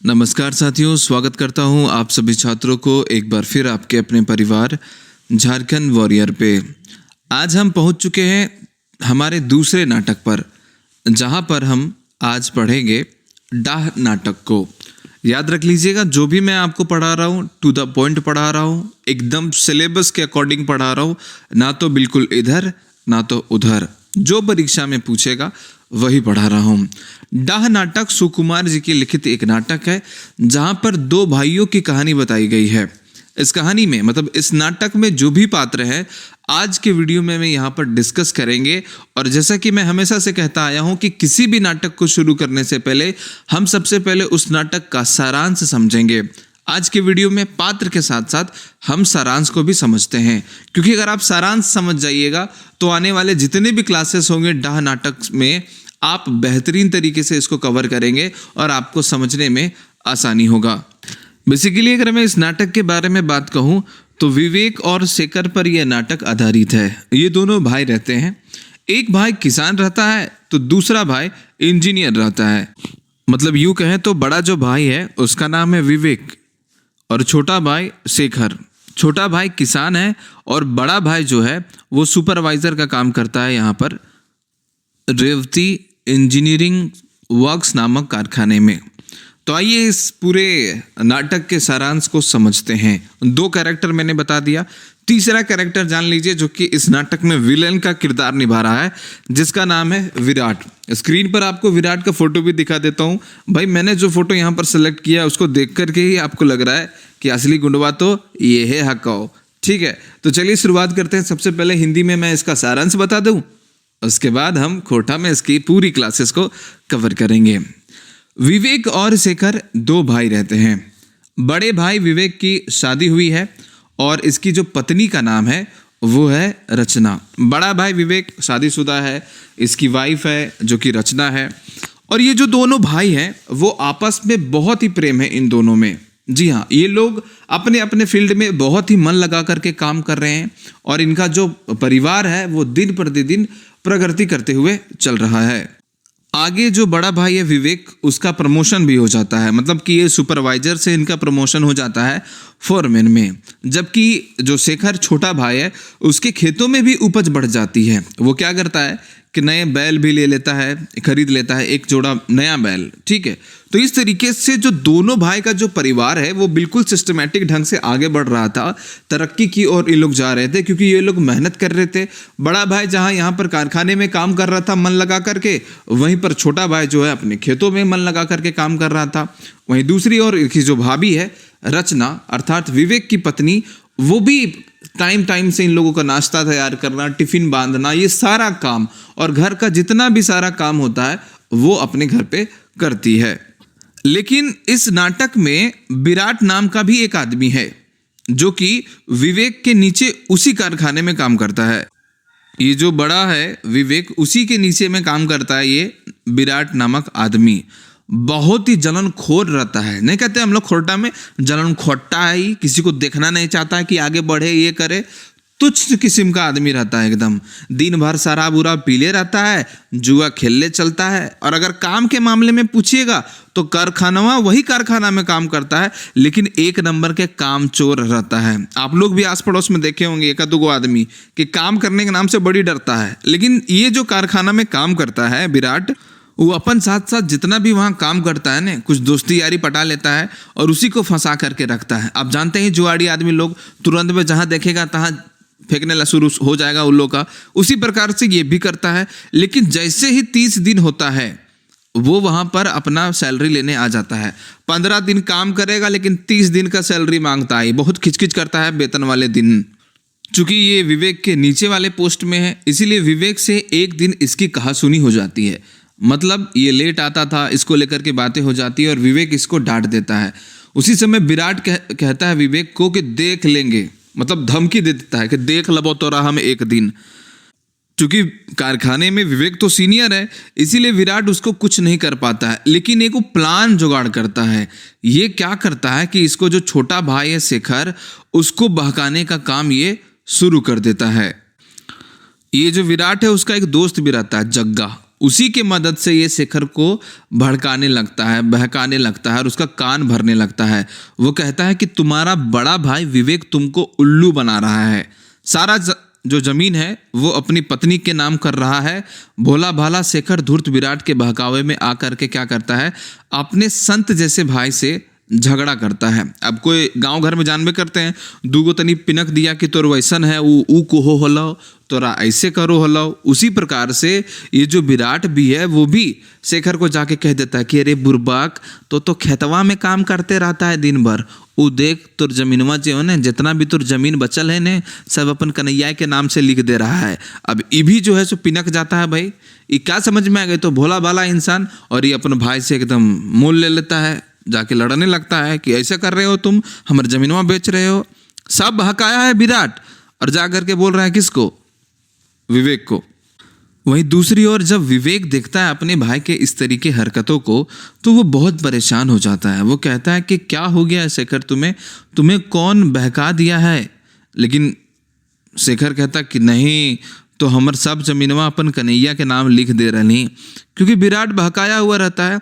नमस्कार साथियों, स्वागत करता हूं आप सभी छात्रों को एक बार फिर आपके अपने परिवार झारखंड वॉरियर पे। आज हम पहुंच चुके हैं हमारे दूसरे नाटक पर, जहां पर हम आज पढ़ेंगे डाह नाटक को। याद रख लीजिएगा, जो भी मैं आपको पढ़ा रहा हूं टू द पॉइंट पढ़ा रहा हूं, एकदम सिलेबस के अकॉर्डिंग पढ़ा रहा हूं, ना तो बिल्कुल इधर ना तो उधर। जो परीक्षा में पूछेगा वही पढ़ा रहा हूँ। डाह नाटक सुकुमार जी की लिखित एक नाटक है, जहाँ पर दो भाइयों की कहानी बताई गई है। इस कहानी में मतलब इस नाटक में जो भी पात्र है आज के वीडियो में मैं यहाँ पर डिस्कस करेंगे। और जैसा कि मैं हमेशा से कहता आया हूँ कि किसी भी नाटक को शुरू करने से पहले हम सबसे पहले उस नाटक का सारांश समझेंगे। आज के वीडियो में पात्र के साथ साथ हम सारांश को भी समझते हैं, क्योंकि अगर आप सारांश समझ जाइएगा तो आने वाले जितने भी क्लासेस होंगे डाह नाटक में आप बेहतरीन तरीके से इसको कवर करेंगे और आपको समझने में आसानी होगा। बेसिकली अगर मैं इस नाटक के बारे में बात कहूँ तो विवेक और शेखर पर यह नाटक आधारित है। ये दोनों भाई रहते हैं, एक भाई किसान रहता है तो दूसरा भाई इंजीनियर रहता है। मतलब यूँ कहें तो बड़ा जो भाई है उसका नाम है विवेक और छोटा भाई शेखर। छोटा भाई किसान है और बड़ा भाई जो है वो सुपरवाइजर का काम करता है यहाँ पर रेवती इंजीनियरिंग वर्क्स नामक कारखाने में। तो आइए इस पूरे नाटक के सारांश को समझते हैं। दो कैरेक्टर मैंने बता दिया, तीसरा कैरेक्टर जान लीजिए जो कि इस नाटक में विलेन का किरदार निभा रहा है, जिसका नाम है विराट। स्क्रीन पर आपको विराट का फोटो भी दिखा देता हूँ। भाई मैंने जो फोटो यहाँ पर सेलेक्ट किया है उसको देख करके ही आपको लग रहा है कि असली गुंडवा तो ये है हकाओ। ठीक है, तो चलिए शुरुआत करते हैं। सबसे पहले हिंदी में मैं इसका सारांश बता दूं, उसके बाद हम खोटा में इसकी पूरी क्लासेस को कवर करेंगे। विवेक और शेखर दो भाई रहते हैं। बड़े भाई विवेक की शादी हुई है और इसकी जो पत्नी का नाम है वो है रचना। बड़ा भाई विवेक शादीशुदा है, इसकी वाइफ है जो कि रचना है। और ये जो दोनों भाई हैं वो आपस में बहुत ही प्रेम है इन दोनों में। जी हाँ, ये लोग अपने अपने फील्ड में बहुत ही मन लगा करके काम कर रहे हैं और इनका जो परिवार है वो दिन प्रतिदिन प्रगति करते हुए चल रहा है। आगे जो बड़ा भाई है विवेक, उसका प्रमोशन भी हो जाता है, मतलब कि ये सुपरवाइजर से इनका प्रमोशन हो जाता है फोरमैन में। जबकि जो शेखर छोटा भाई है उसके खेतों में भी उपज बढ़ जाती है। वो क्या करता है कि नए बैल भी ले लेता है, खरीद लेता है एक जोड़ा नया बैल। ठीक है, तो इस तरीके से जो दोनों भाई का जो परिवार है वो बिल्कुल सिस्टमैटिक ढंग से आगे बढ़ रहा था, तरक्की की ओर ये लोग जा रहे थे, क्योंकि ये लोग मेहनत कर रहे थे। बड़ा भाई जहाँ यहाँ पर कारखाने में काम कर रहा था मन लगा करके, वहीं पर छोटा भाई जो है अपने खेतों में मन लगा करके काम कर रहा था। वहीं दूसरी ओर की जो भाभी है रचना अर्थात विवेक की पत्नी, वो भी टाइम से इन लोगों का नाश्ता तैयार करना, टिफिन बांधना, ये सारा काम और घर का जितना भी सारा काम होता है वो अपने घर पे करती है। लेकिन इस नाटक में विराट नाम का भी एक आदमी है जो कि विवेक के नीचे उसी कारखाने में काम करता है। ये जो बड़ा है विवेक, उसी के नीचे में काम करता है ये विराट नामक आदमी। बहुत ही जलनखोर रहता है। नहीं कहते हम लोग खोटा में, जलनखोटा है ही, किसी को देखना नहीं चाहता है कि आगे बढ़े, ये करे। तुच्छ किस्म का आदमी रहता है एकदम। दिन भर शराब उराब पीले रहता है, जुआ खेलने चलता है। और अगर काम के मामले में पूछिएगा तो कारखाना वही कारखाना में काम करता है, लेकिन एक नंबर के काम चोर रहता है। आप लोग भी आस पड़ोस में देखे होंगे एक दो आदमी कि काम करने के नाम से बड़ी डरता है। लेकिन ये जो कारखाना में काम करता है विराट, वो अपन साथ साथ जितना भी वहाँ काम करता है ना, कुछ दोस्ती यारी पटा लेता है और उसी को फंसा करके रखता है। आप जानते हैं जुआड़ी आदमी लोग तुरंत में जहाँ देखेगा तहाँ फेंकने ला शुरू हो जाएगा उन लोग का, उसी प्रकार से ये भी करता है। लेकिन जैसे ही 30 दिन होता है वो वहाँ पर अपना सैलरी लेने आ जाता है। 15 दिन काम करेगा लेकिन 30 दिन का सैलरी मांगता है। बहुत खिचखिच करता है वेतन वाले दिन। चूंकि ये विवेक के नीचे वाले पोस्ट में है, इसीलिए विवेक से एक दिन इसकी कहासुनी हो जाती है। मतलब ये लेट आता था, इसको लेकर के बातें हो जाती है और विवेक इसको डांट देता है। उसी समय विराट कहता है विवेक को कि देख लेंगे, मतलब धमकी दे देता है कि देख लबो तोरा हम एक दिन। चूंकि कारखाने में विवेक तो सीनियर है, इसीलिए विराट उसको कुछ नहीं कर पाता है। लेकिन एक वो प्लान जुगाड़ करता है। ये क्या करता है कि इसको जो छोटा भाई है शेखर, उसको बहकाने का काम ये शुरू कर देता है। ये जो विराट है उसका एक दोस्त भी रहता है जग्गा, उसी के मदद से ये शेखर को भड़काने लगता है, बहकाने लगता है और उसका कान भरने लगता है। वो कहता है कि तुम्हारा बड़ा भाई विवेक तुमको उल्लू बना रहा है, सारा जो जमीन है वो अपनी पत्नी के नाम कर रहा है। भोला भाला शेखर धूर्त विराट के बहकावे में आकर के क्या करता है, अपने संत जैसे भाई से झगड़ा करता है। अब कोई गांव घर में जानबे करते हैं, दूगो तनी पिनक दिया कि तोर वैसन है, ऊ को होलो, तोरा ऐसे करो होलो। उसी प्रकार से ये जो विराट भी है वो भी शेखर को जाके कह देता है कि अरे बुर्बाक, तो खेतवा में काम करते रहता है दिन भर। ऊ देख तोर जमीनवा जो है ना, जितना भी तोर जमीन बचल है ने, सब अपन कन्हैया के नाम से लिख दे रहा है। अब ये भी जो है सो पिनक जाता है। भाई ये क्या समझ में आ गई, तो भोला भाला इंसान, और ये अपने भाई से एकदम मोल ले लेता है, जाके लड़ने लगता है कि ऐसा कर रहे हो तुम, हमारे जमीनवा बेच रहे हो। सब हकाया है विराट और जा करके बोल रहा है किसको, विवेक को। वहीं दूसरी ओर जब विवेक देखता है अपने भाई के इस तरीके हरकतों को, तो वो बहुत परेशान हो जाता है। वो कहता है कि क्या हो गया शेखर, तुम्हें कौन बहका दिया है। लेकिन शेखर कहता कि नहीं, तो हमार सब जमीनवा अपन कन्हैया के नाम लिख दे रही, क्योंकि विराट बहकाया हुआ रहता है।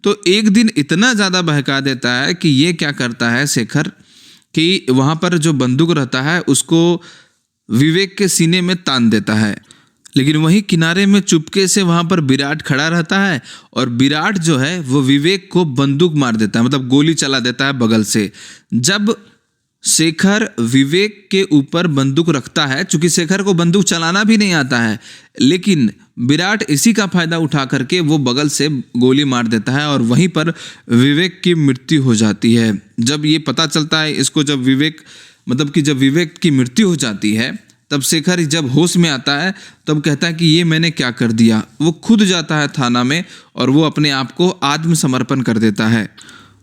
तो एक दिन इतना ज़्यादा बहका देता है कि ये क्या करता है शेखर, कि वहाँ पर जो बंदूक रहता है उसको विवेक के सीने में तान देता है। लेकिन वहीं किनारे में चुपके से वहाँ पर विराट खड़ा रहता है और विराट जो है वो विवेक को बंदूक मार देता है, मतलब गोली चला देता है बगल से। जब शेखर विवेक के ऊपर बंदूक रखता है, चूंकि शेखर को बंदूक चलाना भी नहीं आता है, लेकिन विराट इसी का फायदा उठा करके वो बगल से गोली मार देता है और वहीं पर विवेक की मृत्यु हो जाती है। जब ये पता चलता है इसको, जब विवेक की मृत्यु हो जाती है, तब शेखर जब होश में आता है तब कहता है कि ये मैंने क्या कर दिया। वो खुद जाता है थाना में और वो अपने आप को आत्मसमर्पण कर देता है।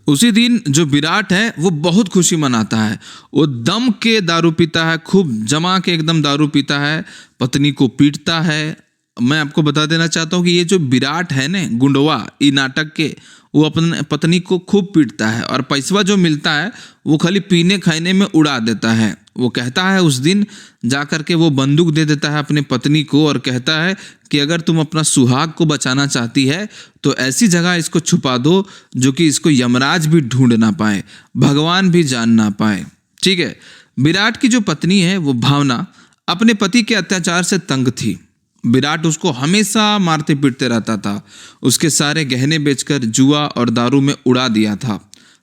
उसी दिन जो विराट है वो बहुत खुशी मनाता है, वो दम के दारू पीता है, खूब जमा के एकदम दारू पीता है, पत्नी को पीटता है। मैं आपको बता देना चाहता हूँ कि ये जो विराट है ना गुंडवा ई नाटक के, वो अपने पत्नी को खूब पीटता है और पैसा जो मिलता है वो खाली पीने खाने में उड़ा देता है। वो कहता है उस दिन जा कर के वो बंदूक दे देता है अपने पत्नी को और कहता है कि अगर तुम अपना सुहाग को बचाना चाहती है तो ऐसी जगह इसको छुपा दो जो कि इसको यमराज भी ढूंढ ना पाए, भगवान भी जान ना पाए। ठीक है। विराट की जो पत्नी है वो भावना अपने पति के अत्याचार से तंग थी। विराट उसको हमेशा मारते पीटते रहता था, उसके सारे गहने बेचकर जुआ और दारू में उड़ा दिया था।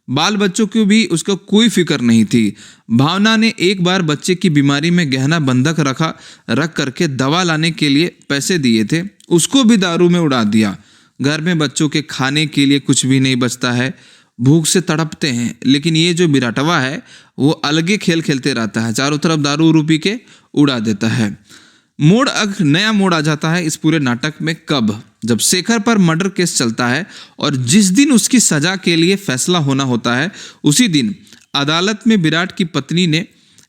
बाल बच्चों की भी उसको कोई फिक्र नहीं थी। भावना ने एक बार बच्चे की बीमारी में गहना बंधक रख करके दवा लाने के लिए पैसे दिए थे, उसको भी दारू में उड़ा दिया। घर में बच्चों के खाने के लिए कुछ भी नहीं बचता है, भूख से तड़पते हैं। लेकिन ये जो विराटवा है वो अलगे खेल खेलते रहता है, चारों तरफ दारू रूपी के उड़ा देता है। नया मोड़ आ जाता है इस पूरे नाटक में कब, जब शेखर पर मर्डर केस चलता है और जिस दिन उसकी सजा के लिए फैसला होना होता है उसी दिन अदालत में विराट की पत्नी ने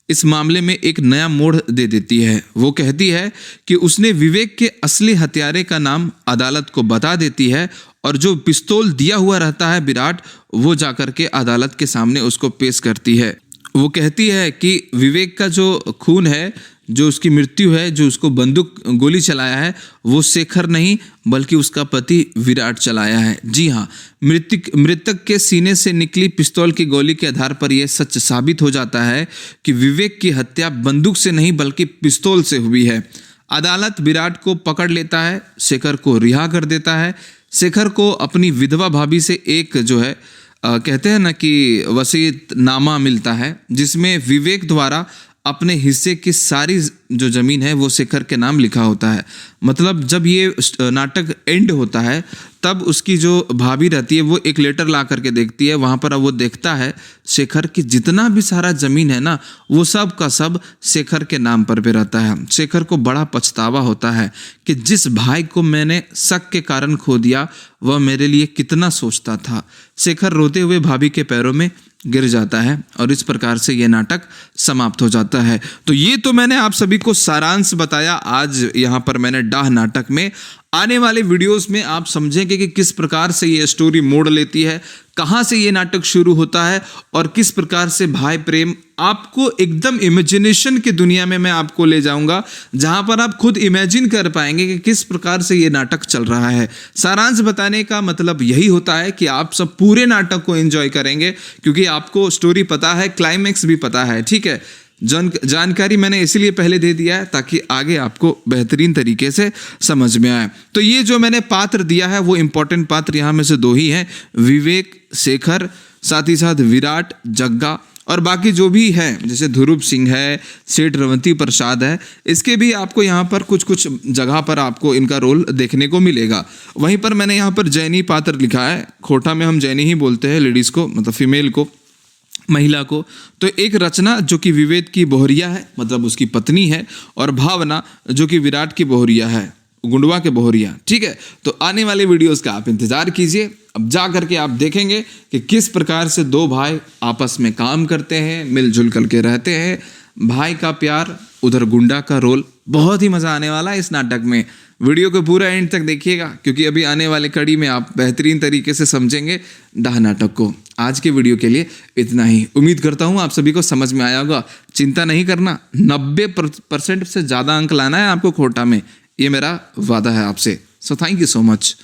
इस मामले में एक नया मोड़ दे देती है। वो कहती है कि उसने विवेक के असली हत्यारे का नाम अदालत को बता देती है और जो पिस्तौल दिया हुआ रहता है विराट, वो जाकर के अदालत के सामने उसको पेश करती है। वो कहती है कि विवेक का जो खून है, जो उसकी मृत्यु है, जो उसको बंदूक गोली चलाया है, वो शेखर नहीं बल्कि उसका पति विराट चलाया है। जी हाँ, मृतक के सीने से निकली पिस्तौल की गोली के आधार पर यह सच साबित हो जाता है कि विवेक की हत्या बंदूक से नहीं बल्कि पिस्तौल से हुई है। अदालत विराट को पकड़ लेता है, शेखर को रिहा कर देता है। शेखर को अपनी विधवा भाभी से एक जो है कहते हैं ना कि वसीयतनामा मिलता है, जिसमें विवेक द्वारा अपने हिस्से की सारी जो ज़मीन है वो शेखर के नाम लिखा होता है। मतलब जब ये नाटक एंड होता है तब उसकी जो भाभी रहती है वो एक लेटर ला करके देखती है। वहाँ पर वो देखता है शेखर की जितना भी सारा ज़मीन है ना, वो सब का सब शेखर के नाम पर भी रहता है। शेखर को बड़ा पछतावा होता है कि जिस भाई को मैंने शक के कारण खो दिया वह मेरे लिए कितना सोचता था। शेखर रोते हुए भाभी के पैरों में गिर जाता है और इस प्रकार से ये नाटक समाप्त हो जाता है। तो ये तो मैंने आप सभी को सारांश बताया आज यहाँ पर मैंने डाह नाटक में। आने वाले वीडियोस में आप समझेंगे कि किस प्रकार से ये स्टोरी मोड़ लेती है, कहाँ से ये नाटक शुरू होता है और किस प्रकार से भाई प्रेम आपको एकदम इमेजिनेशन की दुनिया में मैं आपको ले जाऊंगा, जहां पर आप खुद इमेजिन कर पाएंगे कि किस प्रकार से ये नाटक चल रहा है। सारांश बताने का मतलब यही होता है कि आप सब पूरे नाटक को एंजॉय करेंगे, क्योंकि आपको स्टोरी पता है, क्लाइमेक्स भी पता है। ठीक है, जानकारी मैंने इसीलिए पहले दे दिया है ताकि आगे आपको बेहतरीन तरीके से समझ में आए। तो ये जो मैंने पात्र दिया है वो इंपॉर्टेंट पात्र यहाँ में से 2 ही हैं, विवेक, शेखर, साथ ही साथ विराट, जग्गा और बाकी जो भी है, जैसे ध्रुव सिंह है, सेठ रवंती प्रसाद है, इसके भी आपको यहाँ पर कुछ कुछ जगह पर आपको इनका रोल देखने को मिलेगा। वहीं पर मैंने यहाँ पर जैनी पात्र लिखा है, खोटा में हम जैनी ही बोलते हैं लेडीज़ को, मतलब फीमेल को, महिला को। तो एक रचना जो कि विवेक की बोहरिया है, मतलब उसकी पत्नी है, और भावना जो कि विराट की बोहरिया है, गुंडवा के बोहरिया। ठीक है, तो आने वाले वीडियोस का आप इंतजार कीजिए। अब जा करके आप देखेंगे कि किस प्रकार से 2 भाई आपस में काम करते हैं, मिलजुल करके रहते हैं, भाई का प्यार, उधर गुंडा का रोल। बहुत ही मजा आने वाला है इस नाटक में। वीडियो को पूरा एंड तक देखिएगा, क्योंकि अभी आने वाले कड़ी में आप बेहतरीन तरीके से समझेंगे डाह नाटक को। आज के वीडियो के लिए इतना ही। उम्मीद करता हूँ आप सभी को समझ में आया होगा। चिंता नहीं करना, 90% से ज़्यादा अंक लाना है आपको खोटा में, ये मेरा वादा है आपसे। So thank you so much.